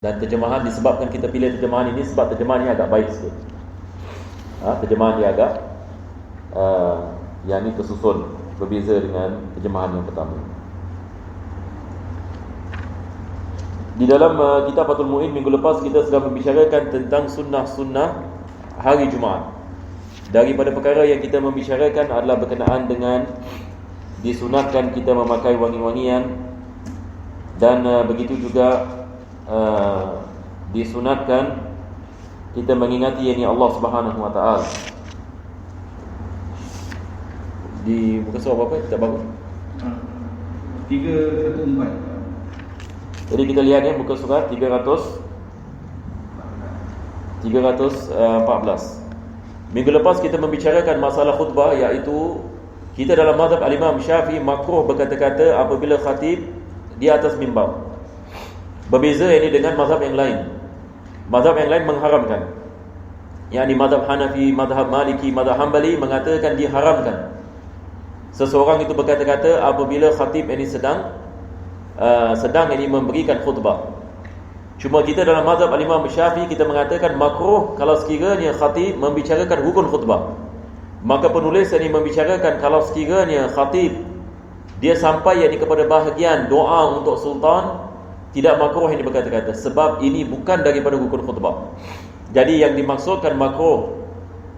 Dan terjemahan disebabkan kita pilih terjemahan ini sebab terjemahan ini agak baik sikit. Terjemahan dia agak yang ini tersusun, berbeza dengan terjemahan yang pertama. Di dalam kitab Fathul Mu'in minggu lepas kita sedang membicarakan tentang sunnah-sunnah hari Jumaat. Daripada perkara yang kita membicarakan adalah berkenaan dengan disunatkan kita memakai wangi-wangian, dan begitu juga disunatkan kita mengingati yakni Allah Subhanahu wa taala. Di muka surat berapa? Tak bagus. 314. Jadi kita lihat ya muka surat 314. Minggu lepas kita membicarakan masalah khutbah, iaitu kita dalam mazhab al-Imam Syafi'i makruh berkata-kata apabila khatib di atas mimbar. Berbeza ini dengan mazhab yang lain. Mazhab yang lain mengharamkan. Yakni mazhab Hanafi, mazhab Maliki, mazhab Hanbali mengatakan diharamkan seseorang itu berkata-kata apabila khatib ini sedang ini memberikan khutbah. Cuma kita dalam mazhab al-Imam Syafi'i kita mengatakan makruh kalau sekiranya khatib membicarakan rukun khutbah. Maka penulis ini membicarakan kalau sekiranya khatib dia sampai yakni kepada bahagian doa untuk sultan, tidak makruh ini berkata-kata, sebab ini bukan daripada rukun khutbah. Jadi yang dimaksudkan makruh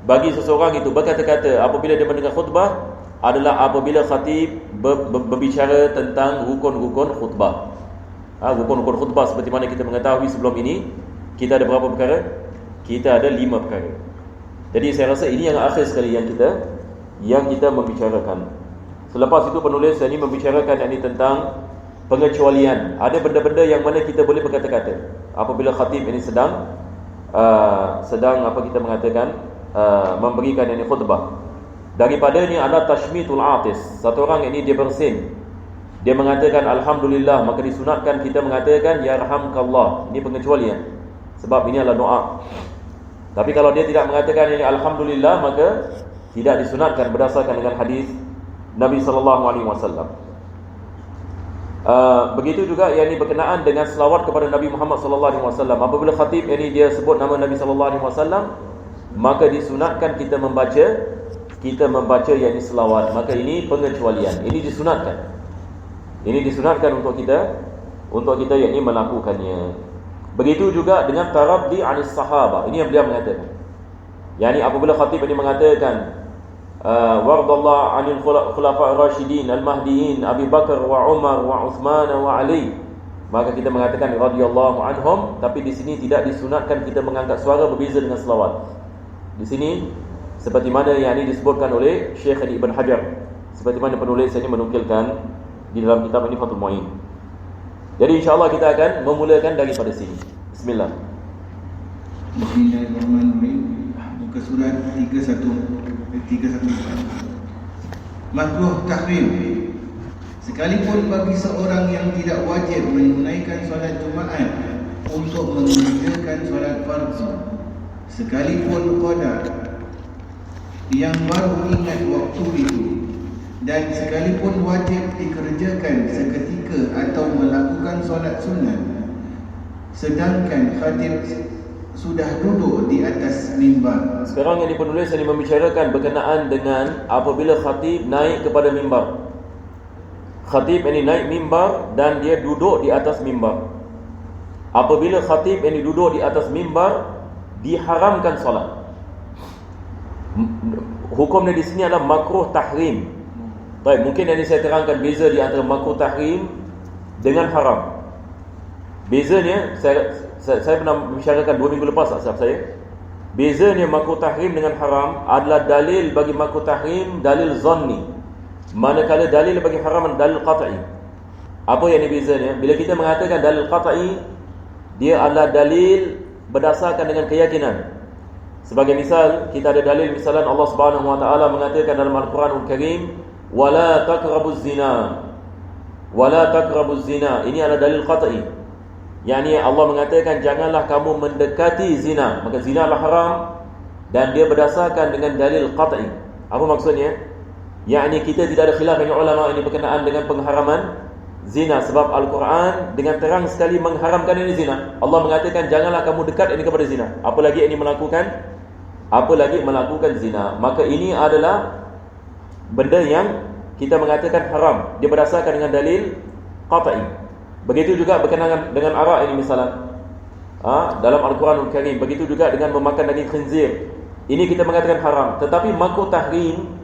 bagi seseorang itu berkata-kata apabila dia mendengar khutbah adalah apabila khatib berbicara tentang rukun-rukun khutbah. Rukun-rukun khutbah seperti mana kita mengetahui sebelum ini, kita ada berapa perkara? Kita ada 5 perkara. Jadi saya rasa ini yang akhir sekali yang kita membicarakan. Selepas itu penulis ini membicarakan ini tentang pengecualian. Ada benda-benda yang mana kita boleh berkata-kata apabila khatib ini sedang memberikan ini khutbah. Daripada ini adalah tashmitul atis. Satu orang ini dia bersin, dia mengatakan alhamdulillah, maka disunatkan kita mengatakan yarhamkallah. Ini pengecualian sebab ini adalah doa. Tapi kalau dia tidak mengatakan ini alhamdulillah, maka tidak disunatkan berdasarkan dengan hadis Nabi sallallahu alaihi wasallam. Begitu juga yang ini berkenaan dengan selawat kepada Nabi Muhammad sallallahu alaihi wasallam. Apabila khatib ini dia sebut nama Nabi sallallahu alaihi wasallam, maka disunatkan kita membaca yang ini selawat. Maka ini pengecualian. Ini disunatkan. Ini disunatkan untuk kita yang ini melakukannya. Begitu juga dengan taraddi anis sahabah. Ini yang beliau mengatakan. Yani apabila khatib ini mengatakan wardallahu 'anil khulafa'ir rasyidin al-mahdiyyin Abi Bakar wa Umar wa Uthman wa Ali, maka kita mengatakan radhiyallahu anhum. Tapi di sini tidak disunatkan kita mengangkat suara berbeza dengan selawat. Di sini seperti mana yang ini disebutkan oleh Syekh Ibn Hajar, seperti mana penulis ini menukilkan di dalam kitab ini Fathul Mu'in. Jadi insya-Allah kita akan memulakan daripada sini. Bismillah. Bismillahirrahmanirrahim. Muka surat 314. Makruh tahrim. Sekalipun bagi seorang yang tidak wajib menunaikan solat Jumaat untuk mengerjakan solat fardu, sekalipun qada yang baru ingat waktu itu, dan sekalipun wajib dikerjakan seketika atau melakukan solat sunat, sedangkan khatib sudah duduk di atas mimbar. Sekarang yang penulis ini membicarakan berkenaan dengan apabila khatib naik kepada mimbar. Khatib ini naik mimbar dan dia duduk di atas mimbar. Apabila khatib ini duduk di atas mimbar, diharamkan solat. Hukumnya di sini adalah makruh tahrim. Baik, mungkin ini saya terangkan beza di antara makruh tahrim dengan haram. Bezanya saya pernah membicarakan 2 minggu lepas asal saya. Bezanya makruh tahrim dengan haram adalah dalil bagi makruh tahrim dalil zanni, manakala dalil bagi haram dalil qat'i. Apa yang bezanya? Bila kita mengatakan dalil qat'i, dia adalah dalil berdasarkan dengan keyakinan. Sebagai misal, kita ada dalil misalan Allah Subhanahu wa taala mengatakan dalam Al-Quranul Karim, wala taqrabuz zina. Wala taqrabuz zina. Ini adalah dalil qat'i. Yani Allah mengatakan janganlah kamu mendekati zina. Maka zina adalah haram dan dia berdasarkan dengan dalil qat'i. Apa maksudnya? Yani kita tidak ada khilaf dengan ulama ini berkenaan dengan pengharaman zina, sebab Al-Quran dengan terang sekali mengharamkan ini zina. Allah mengatakan janganlah kamu dekat ini kepada zina, apalagi melakukan zina. Maka ini adalah benda yang kita mengatakan haram, dia berdasarkan dengan dalil qat'i. Begitu juga berkenaan dengan arak ini misalnya, dalam Al-Quranul Karim. Begitu juga dengan memakan daging khinzir, ini kita mengatakan haram. Tetapi makruh tahrim,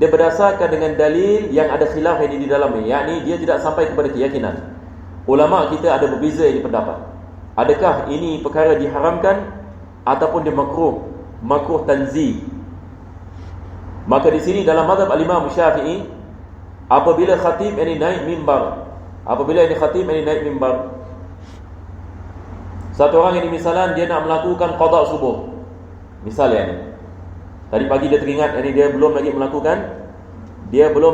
dia berdasarkan dengan dalil yang ada khilaf ini di dalamnya, yakni dia tidak sampai kepada keyakinan. Ulama kita ada berbeza ini pendapat, adakah ini perkara diharamkan ataupun dia makruh tanzih. Maka di sini dalam mazhab al-Imam Syafi'i, apabila khatib ini naik mimbar, satu orang ini misalnya dia nak melakukan qada subuh, misalnya ni, tadi pagi dia teringat dia belum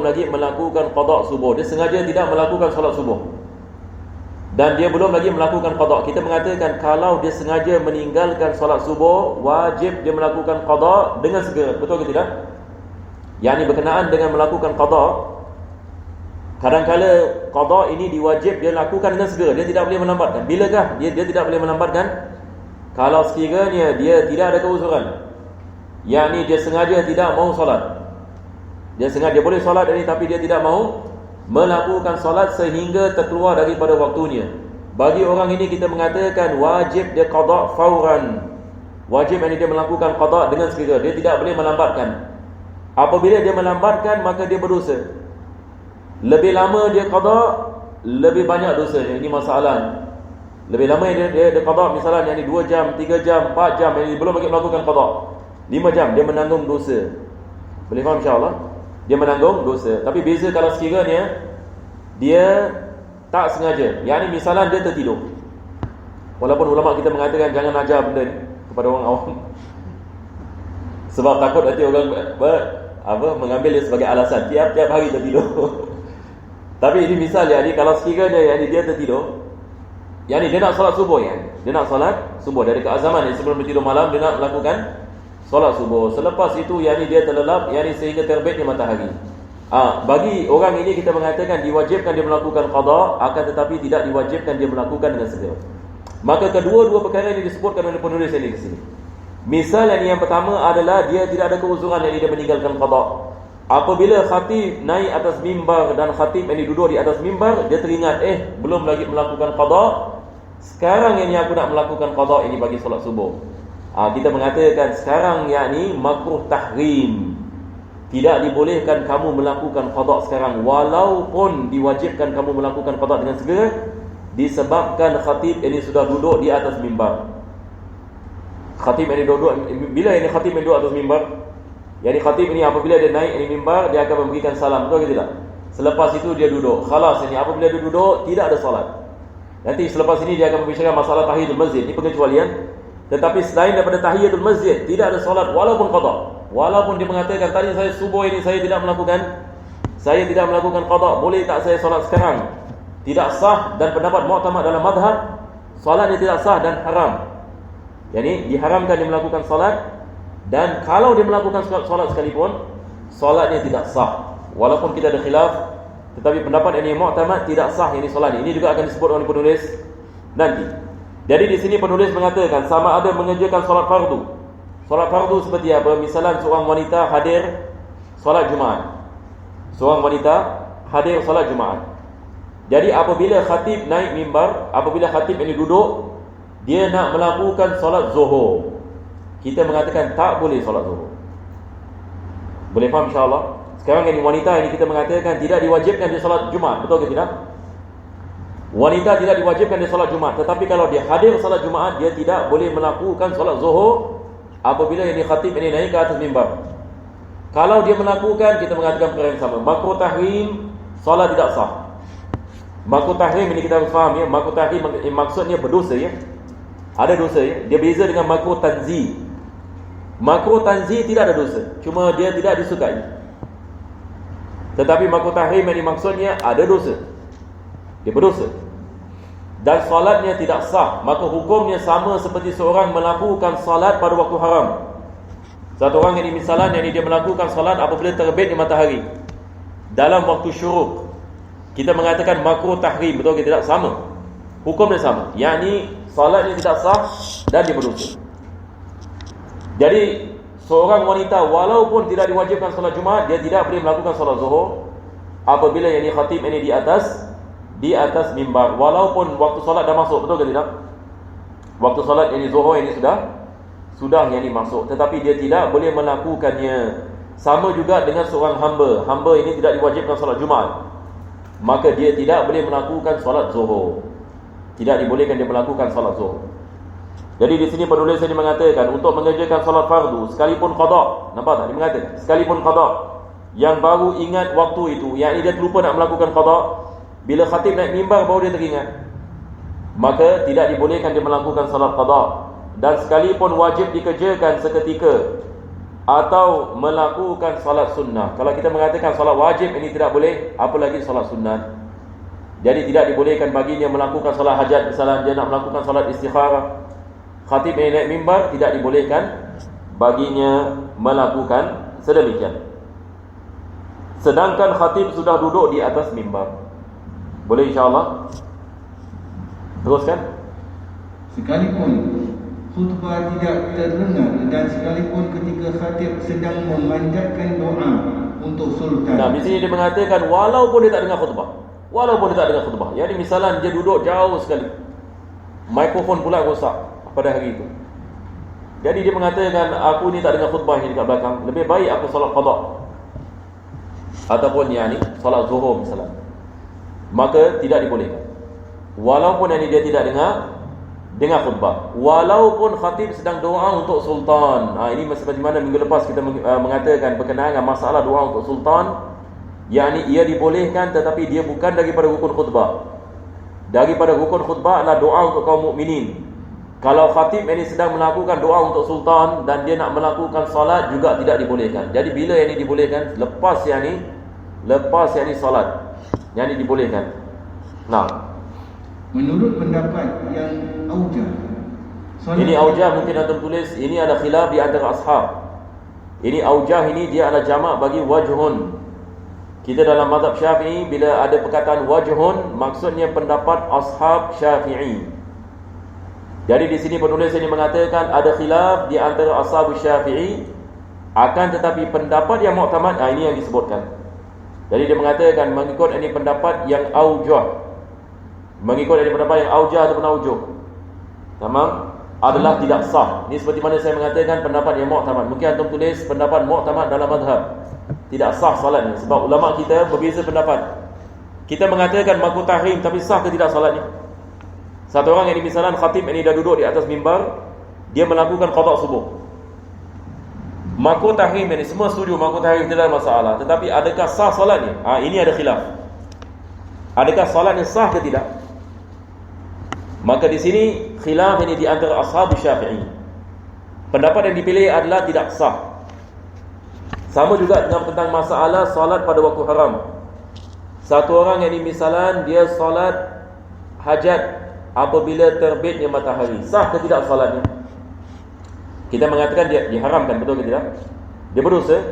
lagi melakukan qada subuh, dia sengaja tidak melakukan solat subuh dan dia belum lagi melakukan qada. Kita mengatakan kalau dia sengaja meninggalkan solat subuh, wajib dia melakukan qada dengan segera, betul ke tidak? Yang berkenaan dengan melakukan qada, kadang-kala qada ini diwajib dia lakukan dengan segera, dia tidak boleh melambatkan. Bilakah dia tidak boleh melambatkan? Kalau sekiranya dia tidak ada keuzuran, yakni dia sengaja tidak mau solat, dia boleh solat ini tapi dia tidak mau melakukan solat sehingga terkeluar daripada waktunya. Bagi orang ini kita mengatakan wajib dia qada fauran, wajib ini dia melakukan qada dengan segera, dia tidak boleh melambatkan. Apabila dia melambatkan, maka dia berdosa. Lebih lama dia qada, lebih banyak dosanya. Ini masalah. Lebih lama dia qada misalnya 2 jam, 3 jam, 4 jam, belum lagi melakukan qada, 5 jam, dia menanggung dosa. Boleh faham insya-Allah? Dia menanggung dosa. Tapi beza kalau sekiranya dia tak sengaja, yakni misalnya dia tertidur. Walaupun ulama kita mengatakan jangan ajar benda ni kepada orang awam, sebab takut nanti orang mengambil dia sebagai alasan tiap-tiap hari tertidur. Tapi ini misal kalau sekiranya dia tertidur, dia nak solat subuh, dia nak solat subuh dari keazaman sebelum dia tidur malam, dia nak melakukan solat subuh. Selepas itu dia terlelap sehingga terbitnya matahari. Bagi orang ini kita mengatakan diwajibkan dia melakukan qada, akan tetapi tidak diwajibkan dia melakukan dengan segera. Maka kedua-dua perkara ini disebutkan oleh penulis ini di sini. Misal yang pertama adalah dia tidak ada keuzuran, dia meninggalkan qada. Apabila khatib naik atas mimbar dan khatib ini duduk di atas mimbar, dia teringat belum lagi melakukan qada, sekarang ini aku nak melakukan qada ini bagi solat subuh. Kita mengatakan sekarang yakni makruh tahrim, tidak dibolehkan kamu melakukan qada sekarang, walaupun diwajibkan kamu melakukan qada dengan segera, disebabkan khatib ini sudah duduk di atas mimbar. Khatib ini duduk, bila ini khatib ini duduk atas mimbar, jadi khatib ini apabila dia naik ini mimbar, dia akan memberikan salam, betul ke tidak? Selepas itu dia duduk. Khalas ini apabila dia duduk tidak ada solat. Nanti selepas ini dia akan membicarakan masalah tahiyatul masjid, ini pengecualian. Tetapi selain daripada tahiyatul masjid tidak ada solat walaupun qada. Walaupun dia mengatakan tadi saya subuh ini saya tidak melakukan qada, boleh tak saya solat sekarang? Tidak sah, dan pendapat mu'tamad dalam mazhab solatnya tidak sah dan haram. Yani diharamkan dia melakukan solat, dan kalau dia melakukan solat sekalipun solatnya tidak sah. Walaupun kita ada khilaf, tetapi pendapat ini mu'tamad tidak sah ini solat. Ini juga akan disebut oleh penulis nanti. Jadi di sini penulis mengatakan sama ada mengerjakan solat fardu. Solat fardu seperti apa? Misalnya seorang wanita hadir solat Jumaat. Seorang wanita hadir solat Jumaat. Jadi apabila khatib naik mimbar, apabila khatib ini duduk, dia nak melakukan solat zuhur, kita mengatakan tak boleh solat zuhur. Boleh faham insya-Allah? Sekarang ini wanita ini kita mengatakan tidak diwajibkan dia solat Jumaat, betul ke tidak? Wanita tidak diwajibkan dia solat Jumaat, tetapi kalau dia hadir solat Jumaat, dia tidak boleh melakukan solat zuhur apabila ini khatib ini naik ke atas mimbar. Kalau dia melakukan, kita mengatakan perkara yang sama, makruh tahrim, solat tidak sah. Makruh tahrim ini kita harus faham makruh tahrim maksudnya berdosa ada dosa Dia beza dengan makruh tanzih. Makruh tanzih tidak ada dosa, cuma dia tidak disukai. Tetapi makruh tahrim ini maksudnya ada dosa, dia berdosa dan salatnya tidak sah. Maka hukumnya sama seperti seorang melakukan salat pada waktu haram. Satu orang ini misalnya dia melakukan salat apabila terbitnya matahari dalam waktu syuruk. kita mengatakan makruh tahrim, betul ke tidak? Sama. Hukum dia sama. Yakni solat ini tidak sah dan dia berdosa. Jadi seorang wanita walaupun tidak diwajibkan solat Jumaat, dia tidak boleh melakukan solat Zuhur apabila yang khatib ini di atas mimbar, walaupun waktu solat dah masuk, betul ke tidak? Waktu solat yang Zuhur ini sudah yang masuk, tetapi dia tidak boleh melakukannya. Sama juga dengan seorang hamba ini tidak diwajibkan solat Jumaat, maka dia tidak boleh melakukan solat Zuhur. Tidak dibolehkan dia melakukan solat Zuhur. Jadi di sini penulis ini mengatakan untuk mengerjakan solat fardu sekalipun qada. Nampak tak dia mengatakan sekalipun qada, yang baru ingat waktu itu, yakni dia terlupa nak melakukan qada, bila khatib naik mimbar baru dia teringat, maka tidak dibolehkan dia melakukan solat qada. Dan sekalipun wajib dikerjakan seketika atau melakukan solat sunnah. Kalau kita mengatakan solat wajib ini tidak boleh, apalagi solat sunnah. Jadi tidak dibolehkan baginya melakukan solat hajat. Misalnya dia nak melakukan solat istikharah, khatib yang naik mimbar, tidak dibolehkan baginya melakukan sedemikian. Sedangkan khatib sudah duduk di atas mimbar. Boleh insya-Allah? Teruskan. Sekalipun khutbah tidak terdengar dan sekalipun ketika khatib sedang memanjatkan doa untuk sultan. Nah, di sini dia mengatakan walaupun dia tak dengar khutbah. Walaupun dia tak dengar khutbah. Jadi misalnya dia duduk jauh sekali, mikrofon pula rosak pada hari itu. Jadi dia mengatakan aku ni tak dengar khutbah ni dekat belakang, lebih baik aku solat qada ataupun solat zuhur misalnya. Maka tidak dibolehkan. Walaupun dia tidak dengar khutbah, walaupun khatib sedang doa untuk sultan. Ini seperti mana minggu lepas kita mengatakan berkenaan dengan masalah doa untuk sultan, yakni ia dibolehkan tetapi dia bukan daripada rukun khutbah. Daripada rukun khutbah adalah doa untuk kaum mukminin. Kalau khatib ini sedang melakukan doa untuk sultan dan dia nak melakukan solat juga tidak dibolehkan. Jadi bila yang ini dibolehkan? Lepas yang ini solat, yang ini dibolehkan. Nah, menurut pendapat yang aujah, ini aujah mungkin antum tulis, ini ada khilaf di antara ashab. Ini aujah ini dia adalah jamak bagi wajhun. Kita dalam mazhab Syafi'i bila ada perkataan wajhun, maksudnya pendapat ashab Syafi'i. Jadi di sini penulis ini mengatakan ada khilaf di antara ashab Syafi'i, akan tetapi pendapat yang muktamad, ini yang disebutkan. Jadi dia mengatakan mengikut ini pendapat yang aujah. Mengikut dari pendapat yang aujah ataupun aujuh, tamam, adalah tidak sah. Ini seperti mana saya mengatakan pendapat yang muktamad. Mungkin antum tulis pendapat muktamad dalam mazhab, tidak sah salat ni. Sebab ulama kita berbeza pendapat. Kita mengatakan makruh tahrim, tapi sah ke tidak salat ni? Satu orang yang misalnya khatib ini dah duduk di atas mimbar, dia melakukan qada subuh. Makruh tahrim ini semua setuju makruh tahrim tidak ada masalah. Tetapi adakah sah salat ni? Ini ada khilaf. Adakah salat ni sah ke tidak? Maka di sini khilaf ini di antara ashab Syafi'i. Pendapat yang dipilih adalah tidak sah. Sama juga dengan tentang masalah solat pada waktu haram. Satu orang yang misalan dia solat hajat apabila terbitnya matahari, sah ke tidak solatnya? Kita mengatakan dia diharamkan, betul ke tidak? Dia berdosa.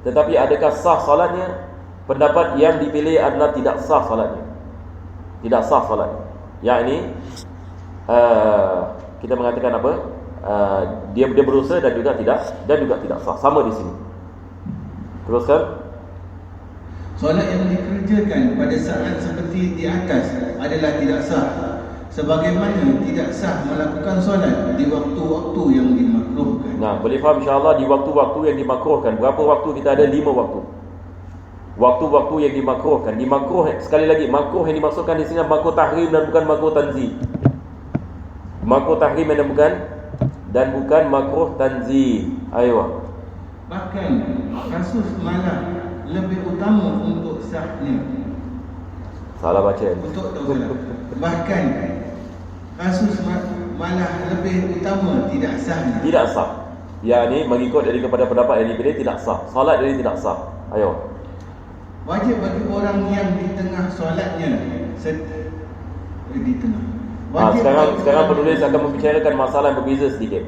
Tetapi adakah sah solatnya? Pendapat yang dipilih adalah tidak sah solatnya. Tidak sah solatnya. Yang ini kita mengatakan apa? Dia berdosa dan juga tidak sah. Sama di sini. Teruskan. Solat yang dikerjakan pada saat seperti di atas adalah tidak sah, sebagaimana tidak sah melakukan solat di waktu-waktu yang dimakruhkan. Nah, boleh faham insya-Allah di waktu-waktu yang dimakruhkan. Berapa waktu kita ada? 5 waktu. Waktu-waktu yang dimakruhkan. Dimakruh, sekali lagi, makruh yang dimaksudkan di sini makruh tahrim dan bukan makruh tanzih. Makruh tahrim dan bukan makruh tanzih. Ayo. Bahkan kasus malah lebih utama untuk sahnya. Salah baca. Untuk tahu salah. Bahkan kasus malah lebih utama tidak sahnya. Tidak sah. Ya, ini mengikut dari kepada pendapat yang dipilih tidak sah. Solat jadi tidak sah. Ayo. Wajib bagi orang yang di tengah solatnya di tengah. Sekarang penulis akan membicarakan masalah yang berbeza sedikit.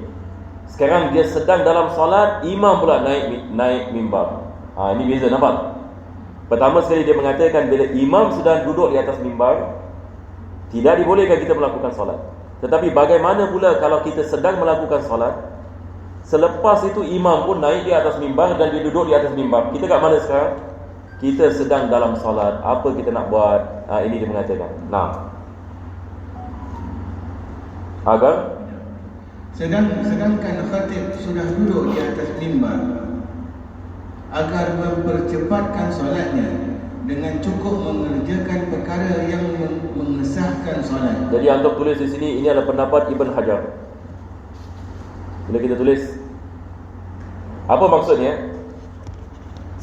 Sekarang dia sedang dalam solat, imam pula naik mimbar. Ini beza, nampak? Pertama sekali dia mengatakan bila imam sedang duduk di atas mimbar, tidak dibolehkan kita melakukan solat. Tetapi bagaimana pula kalau kita sedang melakukan solat, selepas itu imam pun naik di atas mimbar dan dia duduk di atas mimbar. Kita kat mana sekarang? Kita sedang dalam solat. Apa kita nak buat? Ini dia mengatakan. Nah, agar sedangkan khatib sudah duduk di atas mimbar, agar mempercepatkan solatnya dengan cukup mengerjakan perkara yang mengesahkan solat. Jadi antum tulis di sini, ini adalah pendapat Ibn Hajar. Bila kita tulis, apa maksudnya?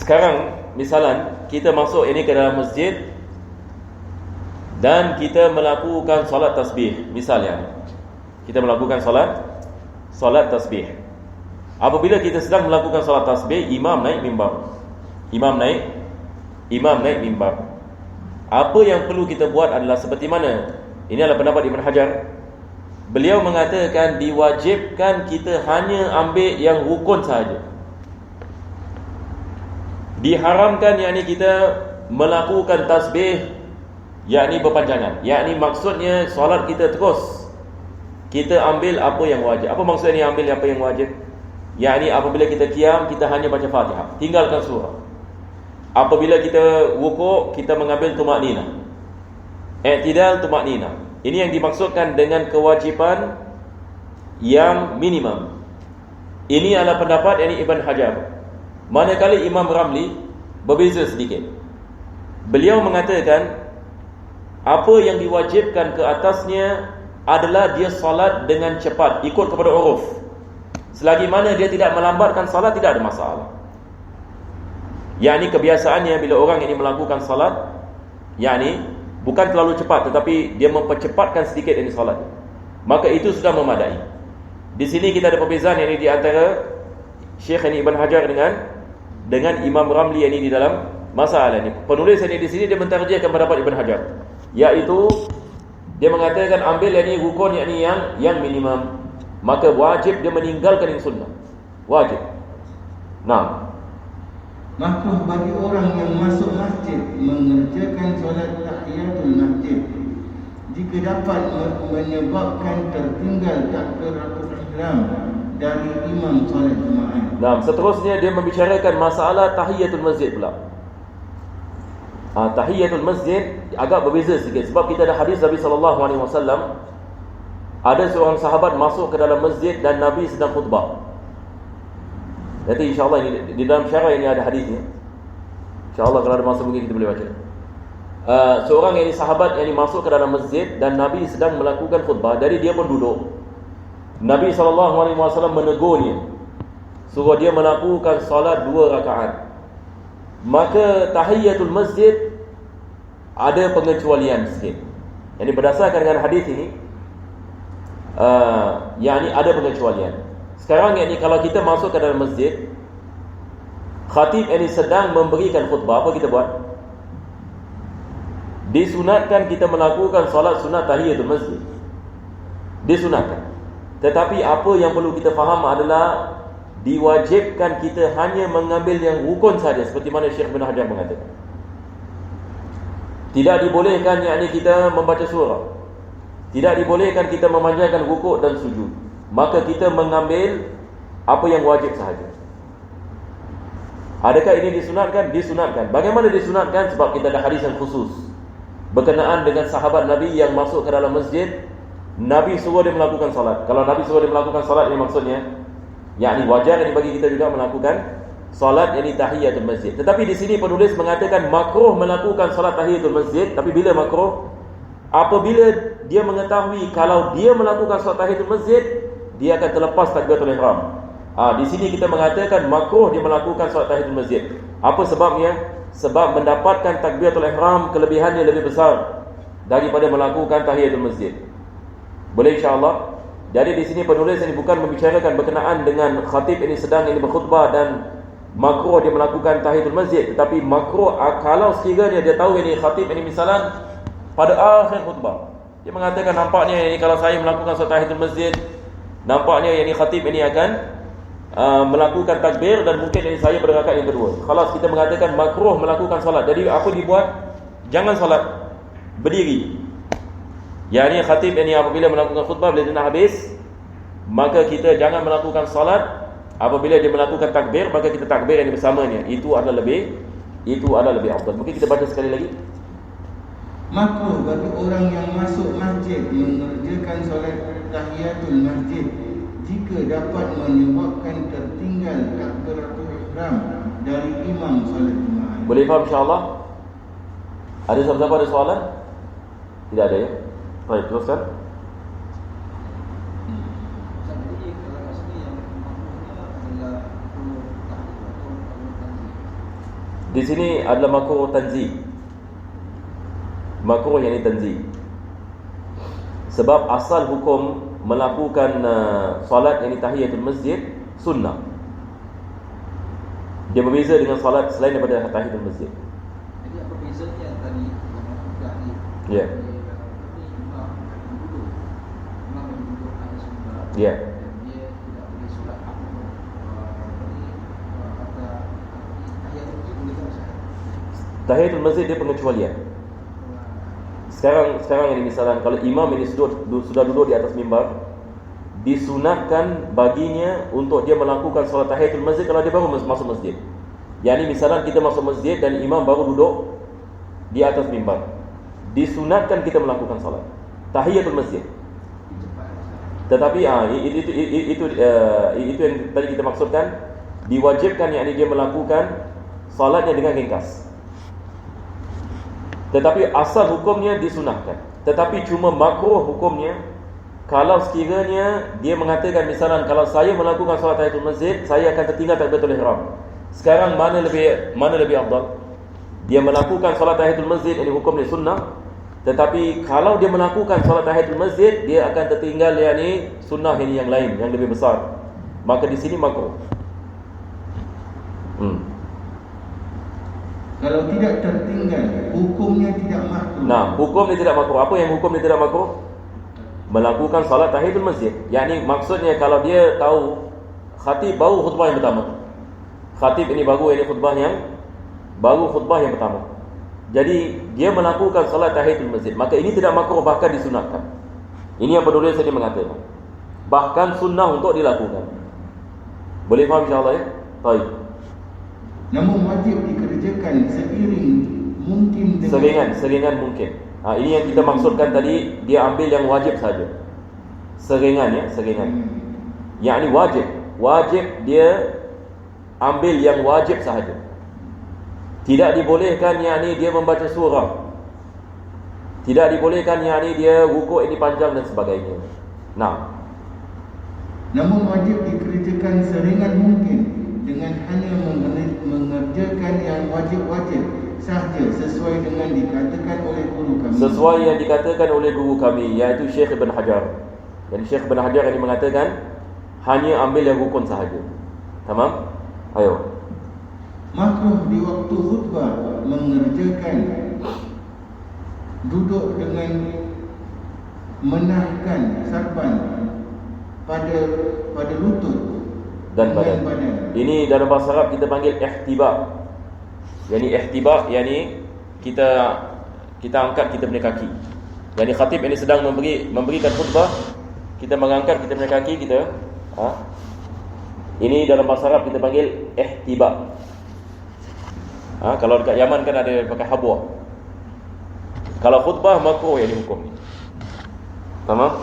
Sekarang misalan kita masuk ini ke dalam masjid dan kita melakukan solat tasbih. Misalnya kita melakukan solat tasbih. Apabila kita sedang melakukan solat tasbih, imam naik mimbar. Imam naik mimbar. Apa yang perlu kita buat adalah seperti mana? Ini adalah pendapat Ibn Hajar. Beliau mengatakan diwajibkan kita hanya ambil yang rukun sahaja. Diharamkan yakni kita melakukan tasbih yakni berpanjangan. Yakni maksudnya solat kita terus kita ambil apa yang wajib. Apa maksudnya ambil apa yang wajib? Yakni apabila kita qiyam, kita hanya baca Fatihah, tinggalkan surah. Apabila kita rukuk, kita mengambil tumakninah, i'tidal tumakninah. Ini yang dimaksudkan dengan kewajiban yang minimum. Ini adalah pendapat yakni Ibn Hajar. Manakala Imam Ramli berbeza sedikit. Beliau mengatakan apa yang diwajibkan ke atasnya adalah dia salat dengan cepat, ikut kepada uruf. Selagi mana dia tidak melambatkan salat, tidak ada masalah. Yakni kebiasaannya bila orang ini melakukan salat, yakni bukan terlalu cepat tetapi dia mempercepatkan sedikit ini salat, maka itu sudah memadai. Di sini kita ada perbezaan yakni di antara Syekh ini Ibn Hajar dengan Imam Ramli ini di dalam masalah ini. Penulis ini di sini dia mentarjihkan pendapat Ibn Hajar, iaitu dia mengatakan ambil yakni rukun yakni yang minimum, maka wajib dia meninggalkan yang sunnah. Wajib. Nah, makruh bagi orang yang masuk masjid mengerjakan solat tahiyatul masjid jika dapat menyebabkan tertinggal takbiratul ihram dari imam solat jemaah. Nah, seterusnya dia membicarakan masalah tahiyatul masjid pula. Tahiyatul masjid agak berbeza sikit sebab kita ada hadis Nabi SAW. Ada seorang sahabat masuk ke dalam masjid dan Nabi sedang khutbah. Nanti insyaAllah ini di dalam syarah ini ada hadisnya. InsyaAllah kalau ada masa mungkin kita boleh baca. Seorang yang sahabat yang masuk ke dalam masjid dan Nabi sedang melakukan khutbah. Jadi dia pun duduk. Nabi SAW menegurnya, suruh dia melakukan salat 2 rakaat. Maka tahiyatul masjid ada pengecualian sikit. Yang berdasarkan dengan hadis ini, yakni ada pengecualian. Sekarang yakni kalau kita masuk ke dalam masjid, khatib ini sedang memberikan khutbah, apa kita buat? Disunatkan kita melakukan solat sunat tahiyatul masjid. Disunatkan. Tetapi apa yang perlu kita faham adalah diwajibkan kita hanya mengambil yang rukun saja, seperti mana Syekh Ibn Hajar mengatakan. Tidak dibolehkan yakni kita membaca surah. Tidak dibolehkan kita memanjangkan rukuk dan sujud. Maka kita mengambil apa yang wajib sahaja. Adakah ini disunatkan? Disunatkan. Bagaimana disunatkan? Sebab kita ada hadis yang khusus berkenaan dengan sahabat Nabi yang masuk ke dalam masjid. Nabi suruh dia melakukan salat. Kalau Nabi suruh dia melakukan salat, ini maksudnya yakni wajar ini bagi kita juga melakukan salat yakni tahiyatul masjid. Tetapi di sini penulis mengatakan makruh melakukan salat tahiyatul masjid. Tapi bila makruh? Apabila dia mengetahui kalau dia melakukan salat tahiyatul masjid, dia akan terlepas takbiratul ihram. Di sini kita mengatakan makruh dia melakukan salat tahiyatul masjid. Apa sebabnya? Sebab mendapatkan takbiratul ihram kelebihannya lebih besar daripada melakukan tahiyatul masjid. Boleh insya-Allah. Jadi di sini penulis ini bukan membicarakan berkenaan dengan khatib ini sedang ini berkhutbah dan makruh dia melakukan tahiyatul masjid, tetapi makruh kalau sekiranya dia tahu ini khatib ini misalan pada akhir khutbah, dia mengatakan nampaknya ini kalau saya melakukan salat tahiyatul masjid, nampaknya ini khatib ini akan melakukan takbir dan mungkin ini saya pada rakaat yang kedua. Khalas, kita mengatakan makruh melakukan solat. Jadi apa dibuat? Jangan solat berdiri. Yani khatib ini apabila melakukan khutbah bila dia nak habis, maka kita jangan melakukan solat. Apabila dia melakukan takbir, maka kita takbir yang bersamanya. Itu adalah lebih afdal. Mungkin kita baca sekali lagi. Makruh bagi orang yang masuk masjid mengerjakan solat tahiyatul masjid jika dapat menyebabkan tertinggal takbiratul ihram dari imam solat Jumaat. Boleh faham insya-Allah? Ada siapa-siapa ada soalan? Tidak ada ya? Baik, teruskan. Di sini adalah makruh tanzih. Makruh yang ini tanzih. Sebab asal hukum melakukan solat yang tahiyatul masjid sunnah. Dia berbeza dengan solat selain daripada tahiyatul masjid. Jadi apa bezanya tadi yang Ya. Ya. Tahiyatul masjid dia pengecualian. Sekarang ini misalnya kalau imam ini sudah duduk di atas mimbar, disunatkan baginya untuk dia melakukan solat tahiyatul masjid kalau dia baru masuk masjid. Yani misalnya kita masuk masjid dan imam baru duduk di atas mimbar, disunatkan kita melakukan solat tahiyatul masjid. Tetapi itu yang tadi kita maksudkan, diwajibkan yakni dia melakukan solatnya dengan ringkas. Tetapi asal hukumnya disunahkan. Tetapi cuma makruh hukumnya kalau sekiranya dia mengatakan misalnya kalau saya melakukan solat tahiyatul masjid, saya akan tertinggal takbiratul ihram. Sekarang mana lebih afdal? Dia melakukan solat tahiyatul masjid, ini hukumnya sunnah. Tetapi kalau dia melakukan solat tahiyatul masjid, dia akan tertinggal yakni sunnah ini yang lain, yang lebih besar. Maka di sini makruh. Kalau tidak tertinggal, hukumnya tidak makruh. Nah, hukumnya tidak makruh. Apa yang hukumnya tidak makruh? Melakukan salat tahiyatul masjid. Yani maksudnya kalau dia tahu khatib baru khutbah yang pertama. Khatib ini baru khutbah yang pertama. Jadi dia melakukan salat tahiyatul masjid, maka ini tidak makruh, bahkan disunatkan. Ini yang penulis tadi mengatakan. Bahkan sunnah untuk dilakukan. Boleh faham insya-Allah ya? Baik. Namun wajib dikerjakan seiring mungkin dengan Seringan mungkin. Ini yang kita maksudkan tadi, dia ambil yang wajib saja. Seringan. Yakni wajib dia ambil yang wajib sahaja. Tidak dibolehkan yakni dia membaca surah. Tidak dibolehkan yakni dia rukuk ini panjang dan sebagainya. Namun wajib dikerjakan seringan mungkin dengan hanya mengerjakan yang wajib-wajib sahaja sesuai dengan dikatakan oleh guru kami. Sesuai yang dikatakan oleh guru kami, iaitu Syekh Ibn Hajar. Jadi Syekh Ibn Hajar ini mengatakan hanya ambil yang rukun sahaja. Tamam? Ayo. Makruh di waktu khutbah mengerjakan duduk dengan menahkan sarban pada lutut dan badan. Ini dalam bahasa Arab kita panggil ihtiba. Yani kita angkat kita punya kaki. Yani khatib ini sedang memberikan khutbah, kita mengangkat kita punya kaki kita. Ini dalam bahasa Arab kita panggil ihtiba. Kalau dekat Yaman kan ada pakai habwa. Kalau khutbah makruh yang dihukum ni. Tamam?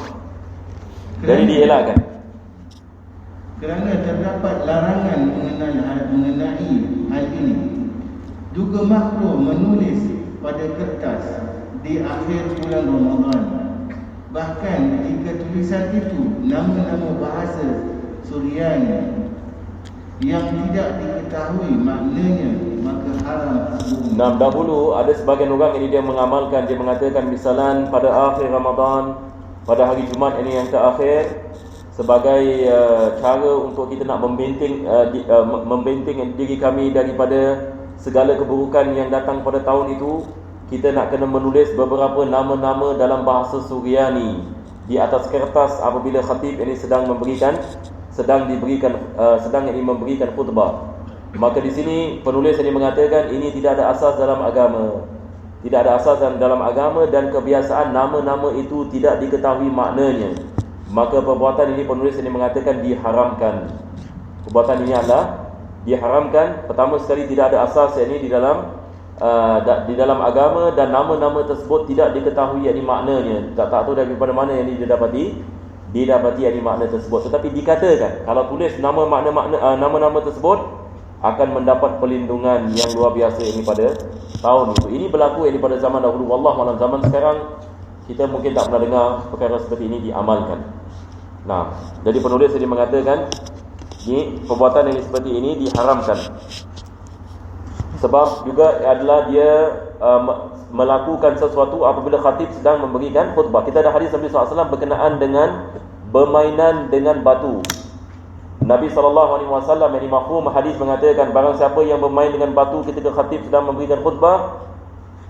Jadi dielakkan. Kerana terdapat larangan mengenai hal ini. Juga makruh menulis pada kertas di akhir bulan Ramadan. Bahkan jika tulisan itu nama-nama bahasa Suryani yang tidak diketahui maknanya, maka haram hukum. Dahulu ada sebagian orang ini dia mengamalkan, dia mengatakan misalan pada akhir Ramadan, pada hari Jumaat ini yang terakhir, sebagai cara untuk kita nak membenting diri kami daripada segala keburukan yang datang pada tahun itu, kita nak kena menulis beberapa nama-nama dalam bahasa Suryani di atas kertas apabila khatib ini sedang memberikan sedang memberikan khutbah. Maka di sini penulis ini mengatakan ini tidak ada asas dalam agama. Tidak ada asas dalam agama dan kebiasaan nama-nama itu tidak diketahui maknanya. Maka perbuatan ini penulis ini mengatakan diharamkan. Perbuatan ini adalah diharamkan. Pertama sekali tidak ada asas ini di dalam agama dan nama-nama tersebut tidak diketahui yakni maknanya. Tak tahu daripada mana yang didapati yakni makna tersebut. Tetapi dikatakan kalau tulis nama-nama tersebut akan mendapat perlindungan yang luar biasa ini pada tahun itu. Ini berlaku ini pada zaman dahulu. Wallahu a'lam. Zaman sekarang kita mungkin tak pernah dengar perkara seperti ini diamalkan. Nah, jadi penulis ini mengatakan perbuatan yang seperti ini diharamkan. Sebab juga adalah dia melakukan sesuatu apabila khatib sedang memberikan khutbah. Kita ada hadis Nabi SAW berkenaan dengan bermainan dengan batu. Nabi SAW yang mafhum hadis mengatakan barang siapa yang bermain dengan batu ketika khatib sedang memberikan khutbah,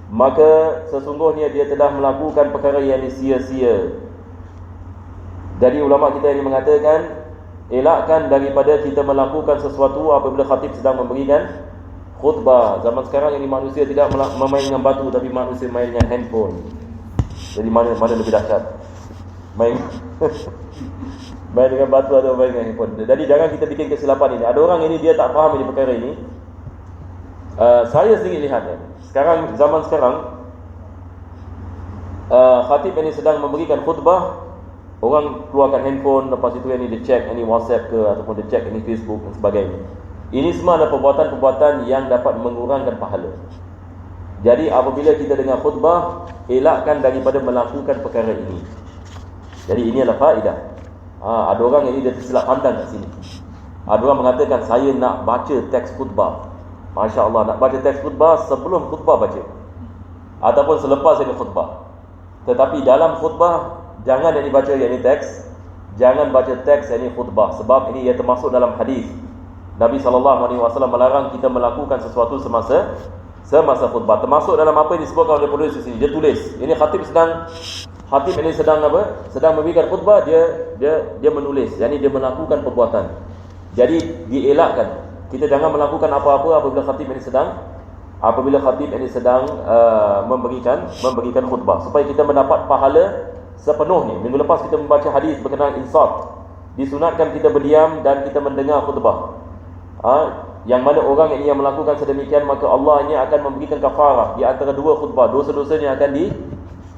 maka sesungguhnya dia telah melakukan perkara yang sia-sia. Jadi ulama kita ini mengatakan elakkan daripada kita melakukan sesuatu apabila khatib sedang memberikan khutbah. Zaman sekarang ini manusia tidak bermain dengan batu, tapi manusia main dengan handphone. Jadi mana lebih dahsyat? Main dengan batu atau main dengan handphone. Jadi jangan kita bikin kesilapan ini. Ada orang ini dia tak faham ini perkara ini. Saya sendiri lihat zaman sekarang khatib ini sedang memberikan khutbah, orang keluarkan handphone, lepas itu ini dia check ini WhatsApp ke ataupun dia check ini Facebook dan sebagainya. Ini semua adalah perbuatan-perbuatan yang dapat mengurangkan pahala. Jadi apabila kita dengar khutbah, elakkan daripada melakukan perkara ini. Jadi ini adalah faedah. Ada orang yang dia tersilap pandang kat sini. Ada orang mengatakan saya nak baca teks khutbah. Masya Allah, nak baca teks khutbah sebelum khutbah baca ataupun selepas ini khutbah. Tetapi dalam khutbah jangan yang dibaca yang ini teks. Jangan baca teks yang ini khutbah. Sebab ini ia termasuk dalam hadis Nabi SAW melarang kita melakukan sesuatu semasa khutbah. Termasuk dalam apa yang disebutkan oleh penulis di sini. Dia tulis ini khatib ini sedang memberikan khutbah, dia menulis, yakni dia melakukan perbuatan. Jadi dielakkan kita jangan melakukan apa-apa apabila khatib ini sedang memberikan khutbah, supaya kita mendapat pahala sepenuhnya. Minggu lepas kita membaca hadis berkenaan insaf. Disunatkan kita berdiam dan kita mendengar khutbah. Yang mana orang yang melakukan sedemikian, maka Allah akan memberikan kafarah di antara dua khutbah. Dosa-dosanya akan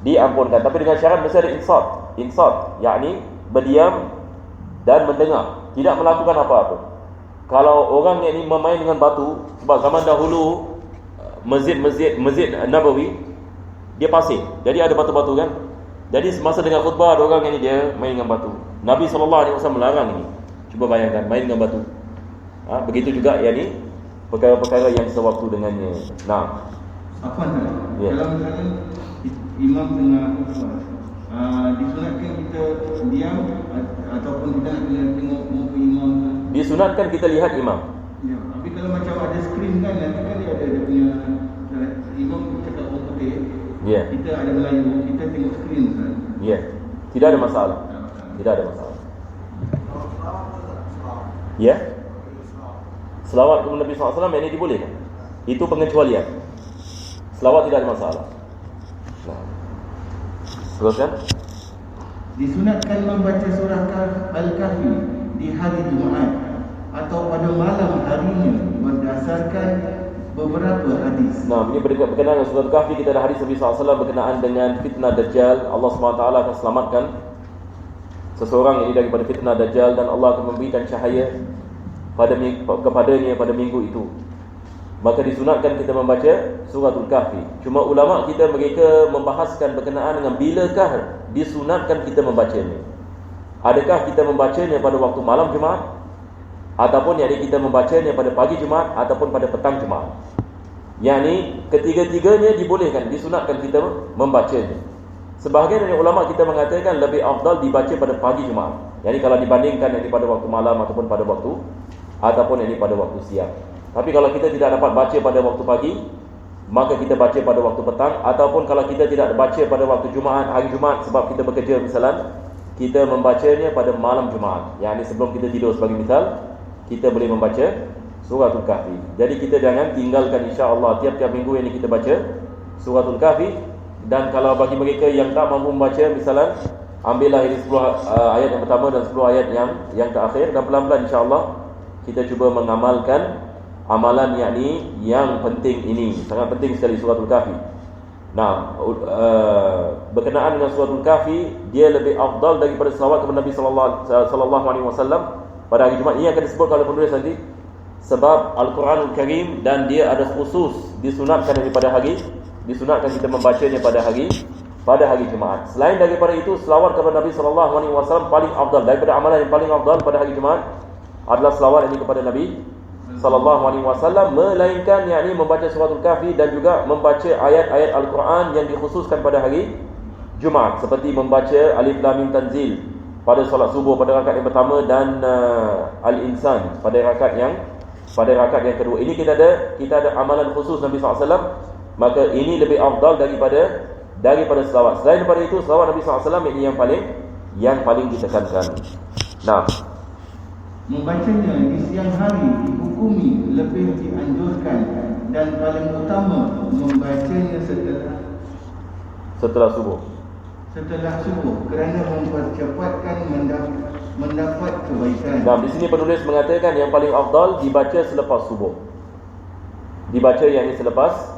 diampunkan. Tapi dengan syarat mesti ada insaf, yakni berdiam dan mendengar, tidak melakukan apa-apa. Kalau orang yang ini bermain dengan batu, sebab zaman dahulu masjid Nabawi dia pasir, jadi ada batu-batu kan. Jadi semasa dengar khutbah ada orang yang dia main dengan batu. Nabi SAW melarang ini. Cuba bayangkan main dengan batu. Begitu juga yakni perkara-perkara yang sewaktu dengannya. Nah, kalau misalnya imam tengah disunatkan kita diam ataupun kita nak tengok muka imam ke? Disunatkan kita lihat imam. Ya, tapi kalau macam ada skrin kan, nanti kan dia punya imam cakap orang putih. Ya. Kita ada Melayu, kita tengok skrin kan. Ya. Tidak ada masalah. Tidak ada masalah. Ya. Selawat kepada Nabi SAW ini dibolehkan. Itu pengecualian. Selawat tidak ada masalah. Nah. Teruskan. Disunatkan membaca surah Al-Kahfi di hari Jumaat atau pada malam harinya berdasarkan beberapa hadis. Nah, ini berkenaan dengan surah Al-Kahfi. Kita ada hadis Nabi SAW berkenaan dengan fitnah Dajjal. Allah SWT akan selamatkan seseorang ini daripada fitnah Dajjal, dan Allah akan memberikan cahaya kepadanya pada minggu itu. Maka disunatkan kita membaca suratul Kahfi. Cuma ulama kita mereka membahaskan berkenaan dengan bilakah disunatkan kita membacanya. Adakah kita membacanya pada waktu malam Jumaat, ataupun yakni kita membacanya pada pagi Jumaat ataupun pada petang Jumaat. Yakni ketiga-tiganya dibolehkan, disunatkan kita membacanya. Sebahagian dari ulama kita mengatakan lebih afdal dibaca pada pagi Jumaat. Yakni kalau dibandingkan yakni pada waktu malam ataupun pada waktu siang. Tapi kalau kita tidak dapat baca pada waktu pagi, maka kita baca pada waktu petang, ataupun kalau kita tidak baca pada waktu Jumaat, hari Jumaat sebab kita bekerja misalnya, kita membacanya pada malam Jumaat. Yang ini sebelum kita tidur sebagai misal, kita boleh membaca Suratul Kahfi. Jadi kita jangan tinggalkan, insya-Allah tiap-tiap minggu ini kita baca Suratul Kahfi. Dan kalau bagi mereka yang tak mampu membaca, misalnya ambillah ini 10 ayat yang pertama dan 10 ayat yang terakhir, dan pelan-pelan insya-Allah kita cuba mengamalkan amalan yakni yang penting ini. Sangat penting sekali Suratul Kahfi. Nah, berkenaan dengan Suratul Kahfi, dia lebih afdal daripada selawat kepada Nabi sallallahu alaihi wasallam pada hari Jumaat. Ini akan disebut oleh penulis nanti, sebab Al-Quranul Karim dan dia ada khusus disunatkan disunatkan kita membacanya pada hari Jumaat. Selain daripada itu, selawat kepada Nabi sallallahu alaihi wasallam paling afdal. Daripada amalan yang paling afdal pada hari Jumaat adalah selawat ini kepada Nabi sallallahu alaihi wasallam, melainkan yakni membaca Suratul Kahfi dan juga membaca ayat-ayat Al-Quran yang dikhususkan pada hari Jumaat, seperti membaca Alif Lam Mim Tanzil pada solat subuh pada rakaat yang pertama dan Al-Insan pada rakaat yang kedua. Ini kita ada amalan khusus Nabi sallallahu alaihi wasallam, maka ini lebih afdal daripada selawat. Selain daripada itu, selawat Nabi sallallahu alaihi wasallam ini yang paling ditekankan. Nah, membacanya di siang hari dihukumi lebih dianjurkan, dan paling utama membacanya setelah subuh kerana mempercepatkan mendapat kebaikan. Nah, di sini penulis mengatakan yang paling afdal dibaca selepas subuh. Dibaca yang ini selepas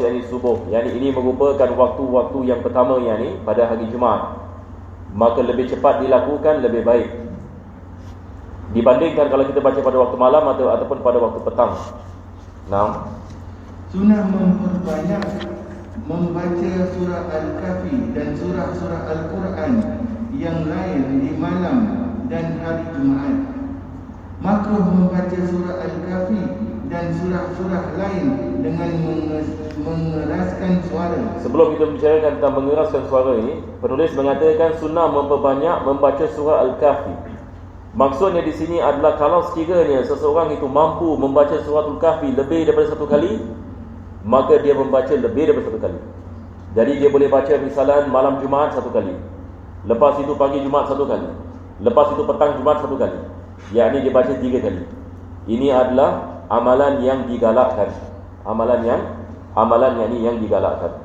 yang ini subuh. Yang ini merupakan waktu-waktu yang pertama yang ini pada hari Jumaat. Maka lebih cepat dilakukan lebih baik dibandingkan kalau kita baca pada waktu malam ataupun pada waktu petang. Nah, sunnah memperbanyak membaca surah Al-Kahfi dan surah-surah Al-Quran yang lain di malam dan hari Jumaat. Makruh membaca surah Al-Kahfi dan surah-surah lain dengan mengeraskan suara. Sebelum kita bicarakan tentang mengeraskan suara ini, penulis mengatakan sunnah memperbanyak membaca surah Al-Kahfi. Maksudnya di sini adalah kalau sekiranya seseorang itu mampu membaca Suratul Kahfi lebih daripada satu kali, maka dia membaca lebih daripada satu kali. Jadi dia boleh baca misalnya malam Jumaat satu kali, lepas itu pagi Jumaat satu kali, lepas itu petang Jumaat satu kali. Yakni dia baca 3 kali. Ini adalah amalan yang digalakkan. Amalan yang digalakkan.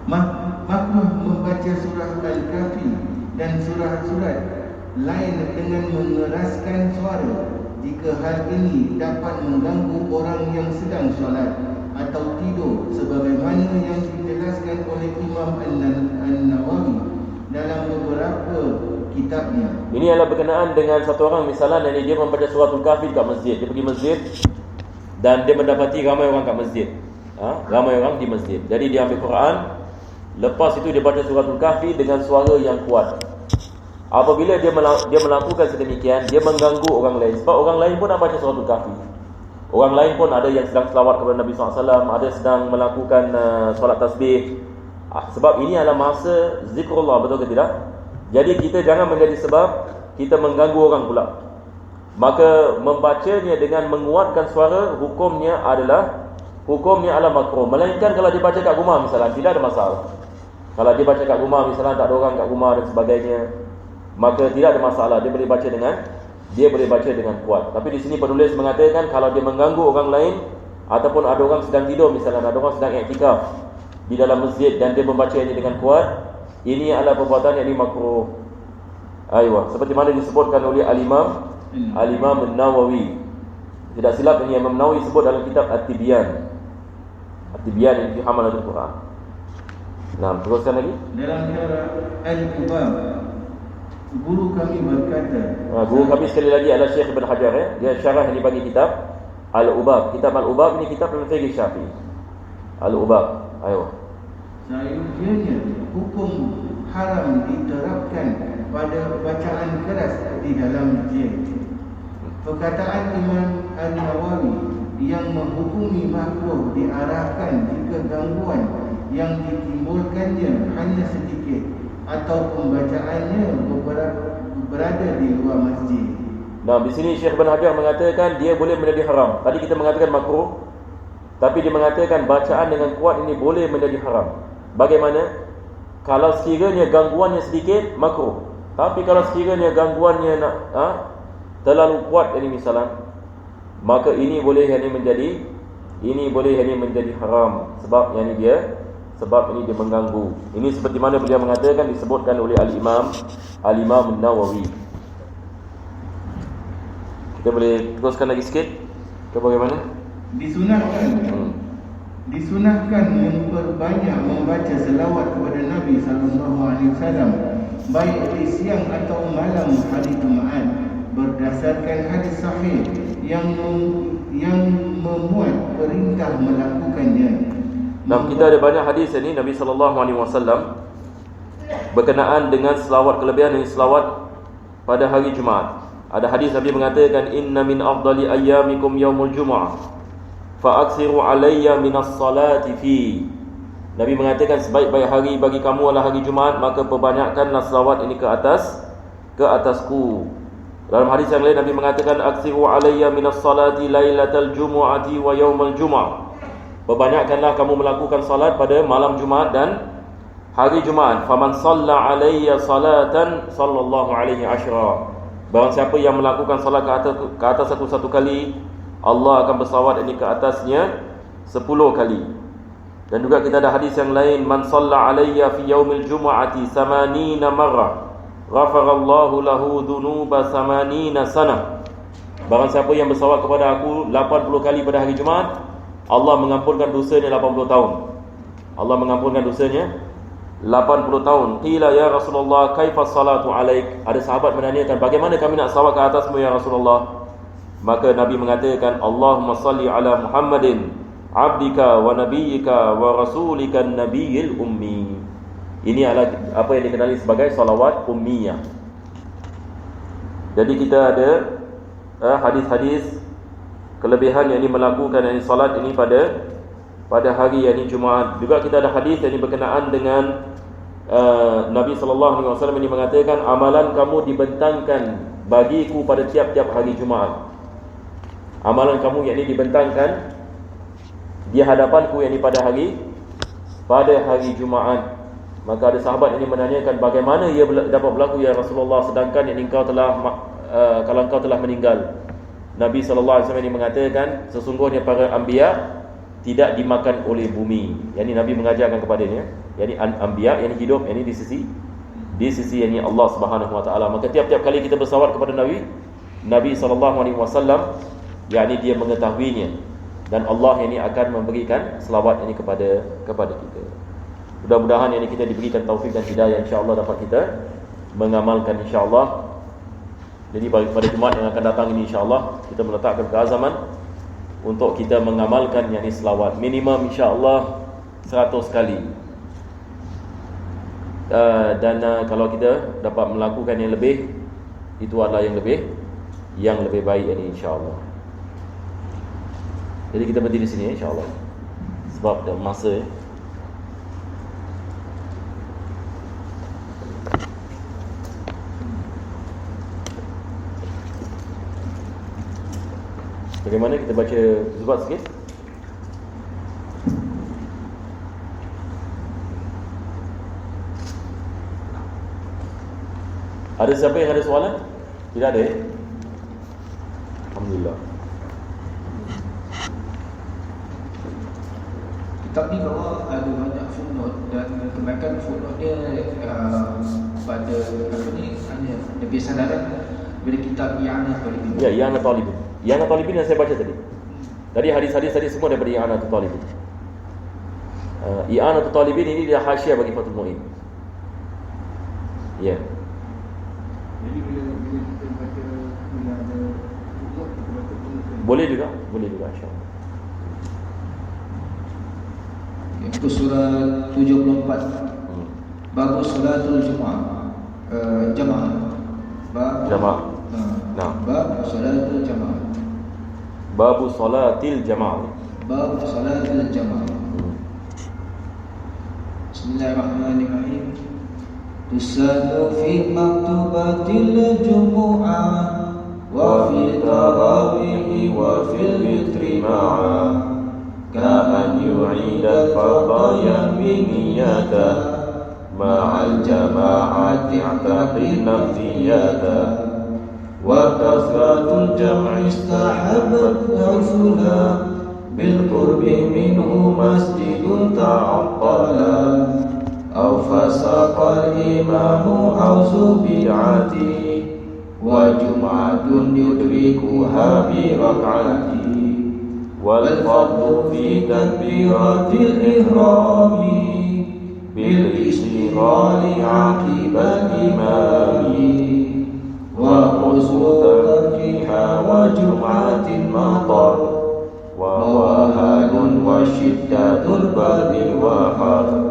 Makruh membaca surah Al-Kahfi dan surah-surah lain dengan mengeraskan suara jika hal ini dapat mengganggu orang yang sedang solat atau tidur, sebagaimana yang dijelaskan oleh Imam An-Nawawi dalam beberapa kitabnya. Ini adalah berkenaan dengan satu orang misalnya dia membaca Suratul Kahfi kat masjid. Dia pergi masjid dan dia mendapati ramai orang kat masjid. Ramai orang di masjid. Jadi dia ambil Quran, lepas itu dia baca Suratul Kahfi dengan suara yang kuat. Apabila dia melakukan sedemikian, dia mengganggu orang lain. Sebab orang lain pun nak baca Suratul Kahfi. Orang lain pun ada yang sedang selawat kepada Nabi SAW, ada sedang melakukan solat tasbih. Sebab ini adalah masa zikrullah, betul ke tidak? Jadi kita jangan menjadi sebab kita mengganggu orang pula. Maka membacanya dengan menguatkan suara, hukumnya adalah makruh. Melainkan kalau dibaca kat rumah misalnya, tidak ada masalah. Kalau dia baca kat rumah misalnya, tak ada orang kat rumah dan sebagainya, maka tidak ada masalah, dia boleh baca dengan kuat. Tapi di sini penulis mengatakan kalau dia mengganggu orang lain ataupun ada orang sedang tidur misalnya, ada orang sedang iktikaf di dalam masjid dan dia membaca ini dengan kuat, ini adalah perbuatan yang makruh. Seperti mana disebutkan oleh Al-Imam An-Nawawi. Tidak silap ini Imam Nawawi sebut dalam kitab At-Tibyan yang Hamalatul Quran. Nah, teruskan lagi. Dalam syarah Al-Ubab, guru kami berkata, guru kami sekali lagi adalah Syekh Ibn Hajar. Dia syarah yang dibagi kitab Al-Ubab. Kitab Al-Ubab ini kitab dalam fiqh Syafi'i. Al-Ubab. Seyogyanya hukum haram diterapkan pada bacaan keras di dalam masjid. Perkataan Imam An-Nawawi yang menghukumi makruh diarahkan jika gangguan yang ditimbulkannya hanya sedikit atau pembacaannya berada di luar masjid. Nah, di sini Syekh Ibn Hajar mengatakan dia boleh menjadi haram. Tadi kita mengatakan makruh, tapi dia mengatakan bacaan dengan kuat ini boleh menjadi haram. Bagaimana? kalau sekiranya gangguannya sedikit, makruh. Tapi kalau sekiranya gangguannya terlalu kuat, ini misalnya, maka ini boleh menjadi haram, sebab ini dia mengganggu. Ini seperti mana beliau mengatakan, disebutkan oleh Al-Imam An-Nawawi. Kita boleh teruskan lagi sikit ke bagaimana? Disunahkan memperbanyak membaca selawat kepada Nabi SAW, baik di siang atau malam hari Jumaat, berdasarkan hadis sahih yang memuat perintah melakukannya. Dan kita ada banyak hadis ini Nabi SAW berkenaan dengan selawat, kelebihan ini selawat pada hari Jumaat. Ada hadis Nabi mengatakan, inna min afdali ayyamikum yaumul jumu'ah fa'aksiru alayya minas salati fi. Nabi mengatakan sebaik-baik hari bagi kamu adalah hari Jumaat, maka perbanyakkanlah selawat ini ke atasku. Dalam hadis yang lain Nabi mengatakan, aksiru alayya minas salati lailatal jumu'ati wa yaumal jumu'ah. Perbanyakkanlah kamu melakukan salat pada malam Jumaat dan hari Jumaat. Faman shalla alayya salatan sallallahu alaihi asyra. Barang siapa yang melakukan salat ke atas satu kali, Allah akan bersalawat ini ke atasnya 10 kali. Dan juga kita ada hadis yang lain, man shalla alayya fi yaumil jumu'ati 80 marrah ghafarallahu lahu dhunuba 80 sanah. Barang siapa yang bersalawat kepada aku 80 kali pada hari Jumaat, Allah mengampunkan dosanya 80 tahun. Allah mengampunkan dosanya 80 tahun. Qila ya Rasulullah kaifa salatu alaik. Ada sahabat menanyakan, bagaimana kami nak salawat ke atasmu ya Rasulullah? Maka Nabi mengatakan, Allahumma salli ala Muhammadin abdika wa nabiyyika wa rasulika nabiyil ummi. Ini adalah apa yang dikenali sebagai salawat ummiyah. Jadi kita ada hadis-hadis kelebihan yang ini melakukan ini salat ini pada hari yang ini Jumaat. Juga kita ada hadis yang ini berkenaan dengan Nabi SAW ini mengatakan, amalan kamu dibentangkan bagiku pada tiap-tiap hari Jumaat. Amalan kamu yang ini dibentangkan di hadapanku yang ini pada hari Jumaat. Maka ada sahabat ini menanyakan, bagaimana ia dapat berlaku ya Rasulullah, sedangkan yang engkau telah kalau engkau telah meninggal. Nabi SAW ini mengatakan, sesungguhnya para anbiya tidak dimakan oleh bumi. Yang ini Nabi mengajarkan kepadanya, yang ini anbiya, yang ini hidup, yang ini di sisi yang ini Allah Subhanahu Wa Taala. Maka tiap-tiap kali kita bersalawat kepada Nabi SAW, yang ini dia mengetahuinya, dan Allah yang ini akan memberikan selawat ini kepada kita. Mudah-mudahan yang ini kita diberikan taufik dan hidayah, insya-Allah dapat kita mengamalkan insya-Allah. Jadi pada Jumaat yang akan datang ini insya-Allah kita meletakkan keazaman untuk kita mengamalkan yang ini selawat minimum insya-Allah 100 kali. Dan kalau kita dapat melakukan yang lebih, itu adalah yang lebih baik ini insya-Allah. Jadi kita berhenti di sini insya-Allah. Sebab dah masa bagaimana kita baca zubat sikit? Ada siapa yang ada soalan? Tidak ada ya? Alhamdulillah. Kitab ni bawah ada banyak footnote, dan kebanyakan footnote dia pada apa ni, hanya lebih sadaran bila kitab I'anah Talibin. Ya, I'anah Talibin. I'anah Talibin yang saya baca tadi. Tadi hadis-hadis tadi semua daripada I'anah Talibin. I'anah Talibin ini dia hasyiah bagi Fathul Mu'in. Ya. Jadi bila kita baca, bila ada footnote, kita baca footnote. Boleh juga insya-Allah. Itu surah 74. Bab salatul Jumaah. Jamaah. Jamaah. Nah. Bab salatul Jamaah. Bab salatil jamaah. Bab salatul Jamaah. Bismillahirrahmanirrahim. Tusadu fi maktubatil Jumu'ah wa fi tarawih wa fil witri ma'ah. Ka'an yu'ida fardaya biniyata مع الجماعة اعتقد نفسياتا وكثرة الجمع استحبت حسنا بالقرب منه مسجد تعطلا أو فسق الإمام أو ذو بدعة وجمعة يدركها بركعة والفضل في تكبيرة الإحرام بالاشتغال عقب الإمام وحسن تركها وجمعة المطر ووهن وشدة البرد والحر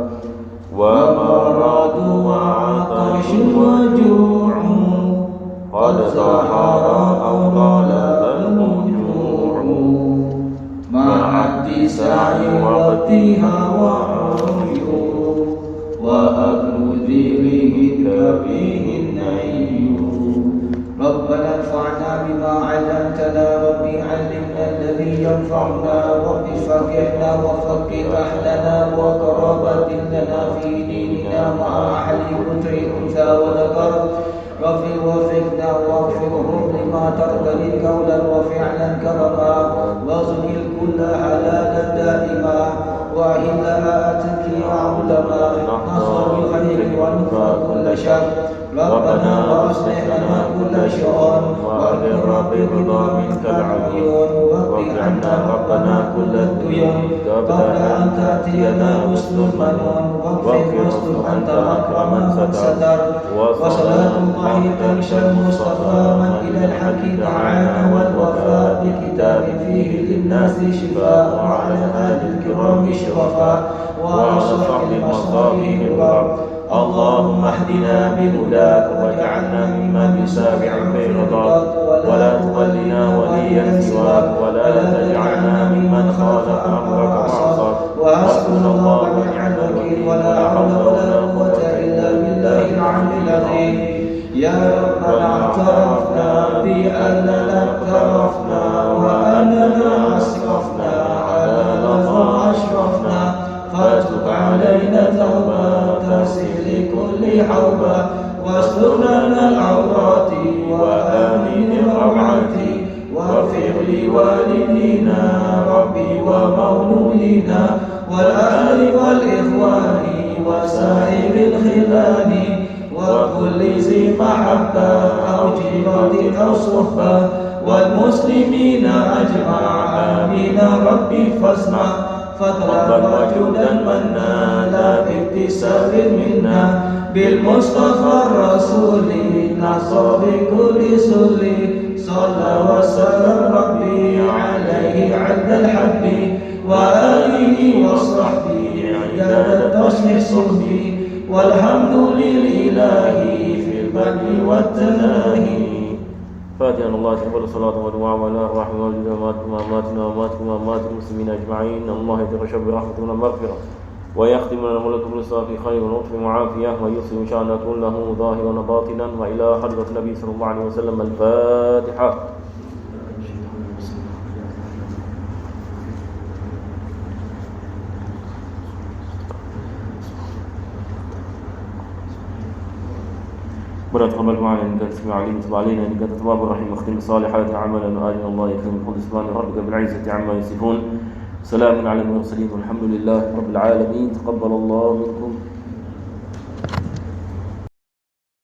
ومرض وعطش وجوع قد ظهر أو غلب الرجوع مع اتساع وقتها وعيون وأكل ذره كبيه النعي ربنا انفعنا بما علمتنا ربي علمنا الذي ينفعنا ربي فقهنا وفقه أهلنا وقرابة لنا في ديننا مع أهل كتر أنثى وذكر ربي وفقنا واغفرهم لما ترضى قولا وفعلا كرما وارزق الكل حلالا دائما وأهلها أتقي علما نصر الخير ونفى كل شر ربنا وأصلح لنا كل شؤون وأقر برضا منك العيون واقض عنا ربنا كل الديون قبل أن تأتينا رسل المنون واغفر واستر أنت أكرم من ستر وصلاة الله تغشى المصطفى من إلى الحق دعانا والوفاء بكتاب فيه للناس شفاء وعلى آل الكرام شرفاء وعلى صحب المصابيح الغرب اللهم اهدنا بهداك واجعلنا ممن يسارع في رضاك ولا تولنا وليا سواك ولا تجعلنا ممن خالف امرك وعصاك وحسبنا الله ونعم الوكيل ولا حول ولا قوه الا بالله العلي العظيم يا ربنا اعترفنا باننا اقترفنا واننا اسرفنا على لظى اشرفنا فتب علينا توبه تغسل لكل حوبة واستر لنا العورات وآمن الروعات واغفر لوالدينا ربي ومولودينا والأهل والإخوان وسائر الخلان وكل ذي محبة أو جيرة أو صحبة والمسلمين أجمع آمين ربي فاسمع فضلا وجودا منا لا باكتساب منا بالمصطفى الرسول نحظى بكل سل صلى وسلم ربي عليه عد الحب وآله وصحبه عدد تصحيح صحبه والحمد لله في البر والتناهي فاتحا الله تقبل صلاة ودعاء وعلى الرحمة والجماعات وماماتنا ومامات المسلمين أجمعين الله يتغشى برحمته والمغفرة ويختم لنا ملك بالصلاة في خير ولطف وعافية ويصلح شأننا كله ظاهرا وباطنا وإلى حضرة النبي صلى الله عليه وسلم الفاتحة. ربنا تقبل معنا انك تسمع علينا وتب علينا انك انت التواب الرحيم واختم بالصالحات عملا واجرا الله يكرم بفضل سبحان ربك بالعزه عما يصفون سلام على المرسلين والحمد لله رب العالمين تقبل الله منكم